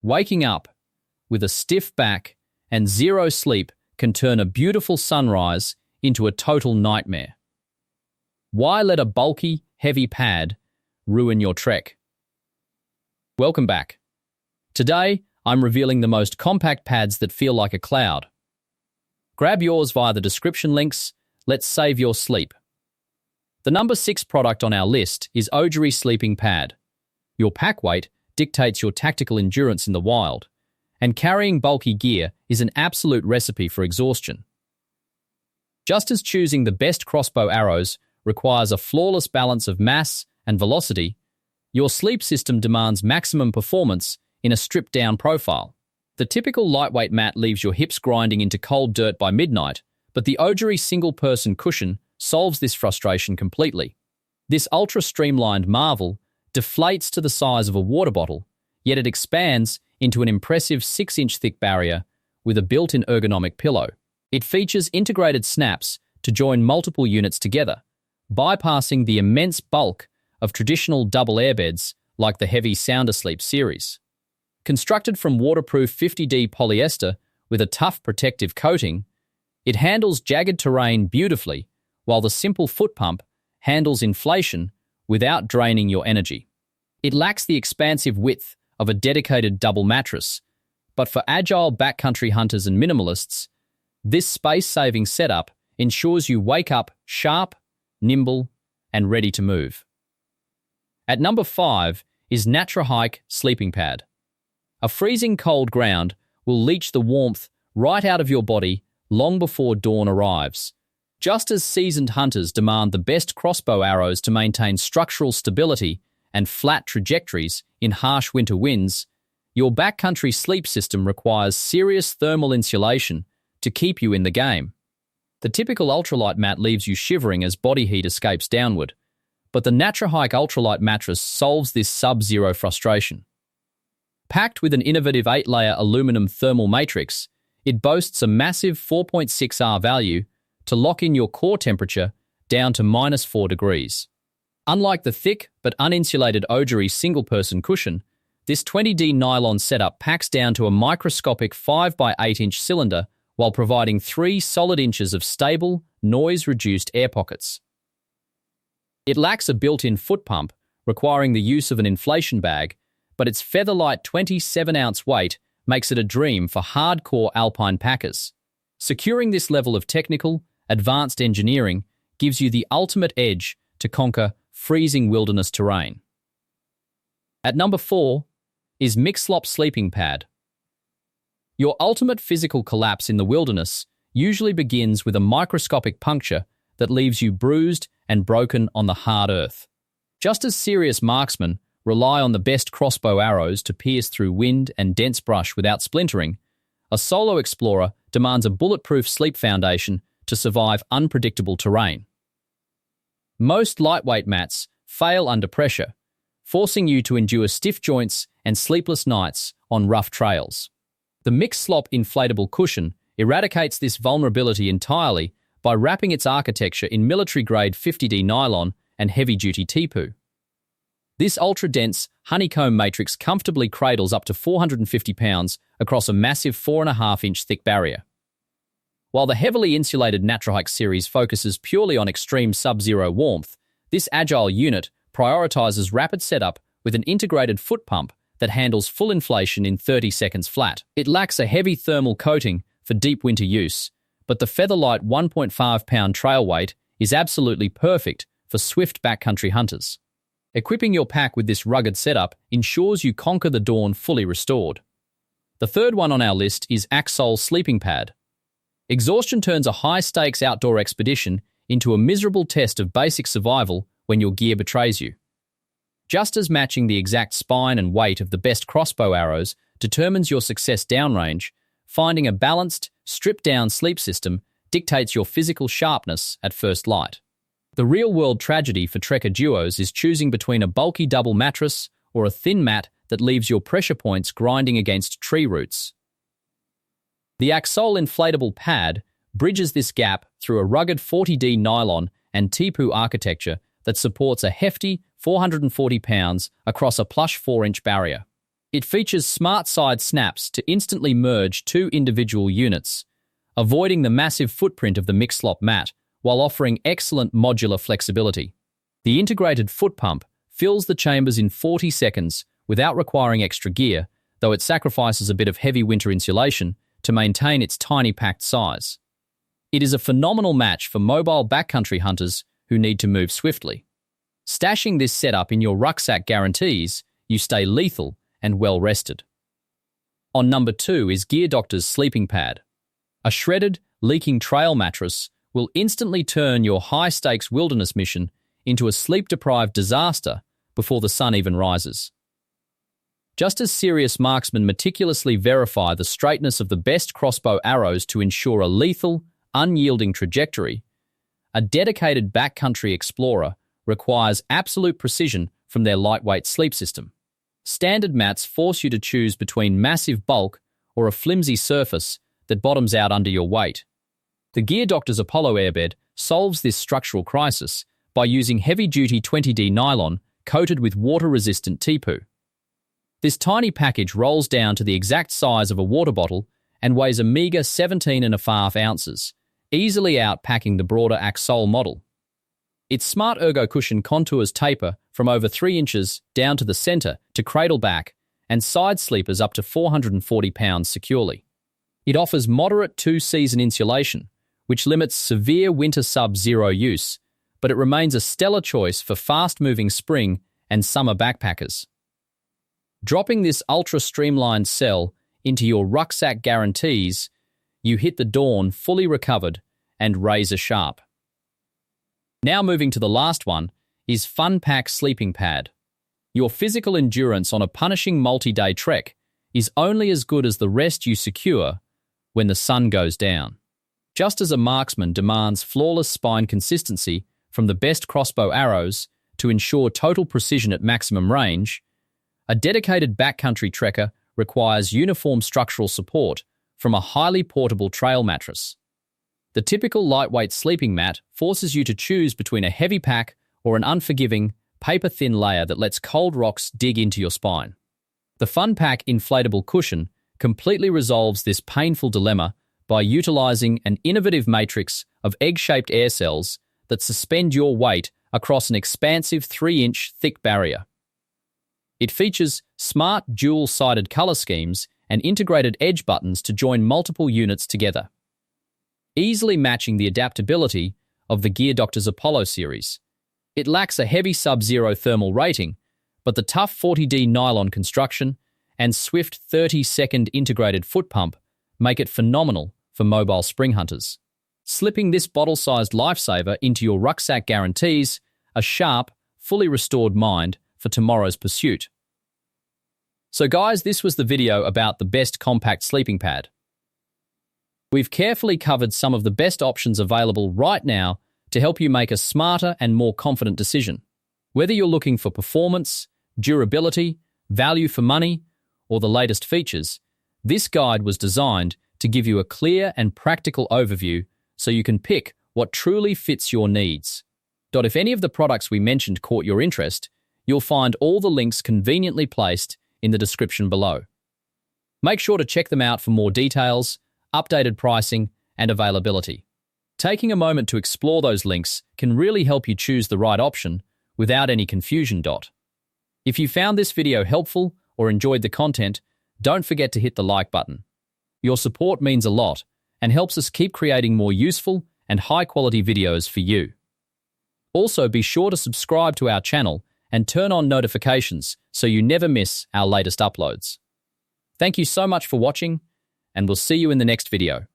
Waking up with a stiff back and zero sleep can turn a beautiful sunrise into a total nightmare. Why let a bulky, heavy pad ruin your trek? Welcome back. Today, I'm revealing the most compact pads that feel like a cloud. Grab yours via the description links. Let's save your sleep. The number 6 product on our list is Ogery Sleeping Pad. Your pack weight dictates your tactical endurance in the wild, and carrying bulky gear is an absolute recipe for exhaustion. Just as choosing the best crossbow arrows requires a flawless balance of mass and velocity, your sleep system demands maximum performance in a stripped-down profile. The typical lightweight mat leaves your hips grinding into cold dirt by midnight, but the Ogery single-person cushion solves this frustration completely. This ultra-streamlined marvel deflates to the size of a water bottle, yet it expands into an impressive 6-inch thick barrier with a built-in ergonomic pillow. It features integrated snaps to join multiple units together, bypassing the immense bulk of traditional double airbeds like the heavy Sound Asleep series. Constructed from waterproof 50D polyester with a tough protective coating, it handles jagged terrain beautifully, while the simple foot pump handles inflation without draining your energy. It lacks the expansive width of a dedicated double mattress, but for agile backcountry hunters and minimalists, this space-saving setup ensures you wake up sharp, nimble, and ready to move. At number 5 is Naturehike Sleeping Pad. A freezing cold ground will leach the warmth right out of your body long before dawn arrives. Just as seasoned hunters demand the best crossbow arrows to maintain structural stability and flat trajectories in harsh winter winds, your backcountry sleep system requires serious thermal insulation to keep you in the game. The typical ultralight mat leaves you shivering as body heat escapes downward, but the Naturehike Ultralight mattress solves this sub-zero frustration. Packed with an innovative 8-layer aluminum thermal matrix, it boasts a massive 4.6 R value to lock in your core temperature down to -4 degrees. Unlike the thick but uninsulated Ogery single-person cushion, this 20D nylon setup packs down to a microscopic 5 by 8-inch cylinder while providing 3 solid inches of stable, noise-reduced air pockets. It lacks a built-in foot pump, requiring the use of an inflation bag, but its featherlight 27-ounce weight makes it a dream for hardcore alpine packers. Securing this level of technical, advanced engineering gives you the ultimate edge to conquer freezing wilderness terrain. At number 4 is Myxslop Sleeping Pad. Your ultimate physical collapse in the wilderness usually begins with a microscopic puncture that leaves you bruised and broken on the hard earth. Just as serious marksmen rely on the best crossbow arrows to pierce through wind and dense brush without splintering, a solo explorer demands a bulletproof sleep foundation to survive unpredictable terrain. Most lightweight mats fail under pressure, forcing you to endure stiff joints and sleepless nights on rough trails. The Myxslop inflatable cushion eradicates this vulnerability entirely by wrapping its architecture in military-grade 50D nylon and heavy-duty TPU. This ultra-dense honeycomb matrix comfortably cradles up to 450 pounds across a massive 4.5-inch thick barrier. While the heavily insulated Naturehike series focuses purely on extreme sub-zero warmth, this agile unit prioritizes rapid setup with an integrated foot pump that handles full inflation in 30 seconds flat. It lacks a heavy thermal coating for deep winter use, but the featherlight 1.5-pound trail weight is absolutely perfect for swift backcountry hunters. Equipping your pack with this rugged setup ensures you conquer the dawn fully restored. The third one on our list is Aksoul Sleeping Pad. Exhaustion turns a high-stakes outdoor expedition into a miserable test of basic survival when your gear betrays you. Just as matching the exact spine and weight of the best crossbow arrows determines your success downrange, finding a balanced, stripped-down sleep system dictates your physical sharpness at first light. The real-world tragedy for trekker duos is choosing between a bulky double mattress or a thin mat that leaves your pressure points grinding against tree roots. The Aksoul Inflatable Pad bridges this gap through a rugged 40D nylon and TPU architecture that supports a hefty 440 pounds across a plush 4-inch barrier. It features smart side snaps to instantly merge two individual units, avoiding the massive footprint of the Myxslop mat while offering excellent modular flexibility. The integrated foot pump fills the chambers in 40 seconds without requiring extra gear, though it sacrifices a bit of heavy winter insulation to maintain its tiny packed size. It is a phenomenal match for mobile backcountry hunters who need to move swiftly. Stashing this setup in your rucksack guarantees you stay lethal and well rested. On number 2 is Gear Doctor's Sleeping Pad. A shredded, leaking trail mattress will instantly turn your high-stakes wilderness mission into a sleep-deprived disaster before the sun even rises. Just as serious marksmen meticulously verify the straightness of the best crossbow arrows to ensure a lethal, unyielding trajectory, a dedicated backcountry explorer requires absolute precision from their lightweight sleep system. Standard mats force you to choose between massive bulk or a flimsy surface that bottoms out under your weight. The Gear Doctor's Apollo Airbed solves this structural crisis by using heavy-duty 20D nylon coated with water-resistant teepoo. This tiny package rolls down to the exact size of a water bottle and weighs a meager 17.5 ounces, easily outpacking the broader Aksoul model. Its smart ergo cushion contours taper from over 3 inches down to the center to cradle back and side sleepers up to 440 pounds securely. It offers moderate 2-season insulation, which limits severe winter sub-zero use, but it remains a stellar choice for fast-moving spring and summer backpackers. Dropping this ultra-streamlined cell into your rucksack guarantees you hit the dawn fully recovered and razor sharp. Now moving to the last one is Pac Sleeping Pad. Your physical endurance on a punishing multi-day trek is only as good as the rest you secure when the sun goes down. Just as a marksman demands flawless spine consistency from the best crossbow arrows to ensure total precision at maximum range, a dedicated backcountry trekker requires uniform structural support from a highly portable trail mattress. The typical lightweight sleeping mat forces you to choose between a heavy pack or an unforgiving, paper-thin layer that lets cold rocks dig into your spine. The Pac inflatable cushion completely resolves this painful dilemma by utilizing an innovative matrix of egg-shaped air cells that suspend your weight across an expansive 3-inch thick barrier. It features smart dual-sided color schemes and integrated edge buttons to join multiple units together, easily matching the adaptability of the Gear Doctor's Apollo series. It lacks a heavy sub-zero thermal rating, but the tough 40D nylon construction and swift 30-second integrated foot pump make it phenomenal for mobile spring hunters. Slipping this bottle-sized lifesaver into your rucksack guarantees a sharp, fully restored mind for tomorrow's pursuit. So guys, this was the video about the best compact sleeping pad. We've carefully covered some of the best options available right now to help you make a smarter and more confident decision. Whether you're looking for performance, durability, value for money, or the latest features, this guide was designed to give you a clear and practical overview so you can pick what truly fits your needs. If any of the products we mentioned caught your interest, you'll find all the links conveniently placed in the description below. Make sure to check them out for more details, updated pricing, and availability. Taking a moment to explore those links can really help you choose the right option without any confusion. If you found this video helpful or enjoyed the content, don't forget to hit the like button. Your support means a lot and helps us keep creating more useful and high-quality videos for you. Also, be sure to subscribe to our channel and turn on notifications so you never miss our latest uploads. Thank you so much for watching, and we'll see you in the next video.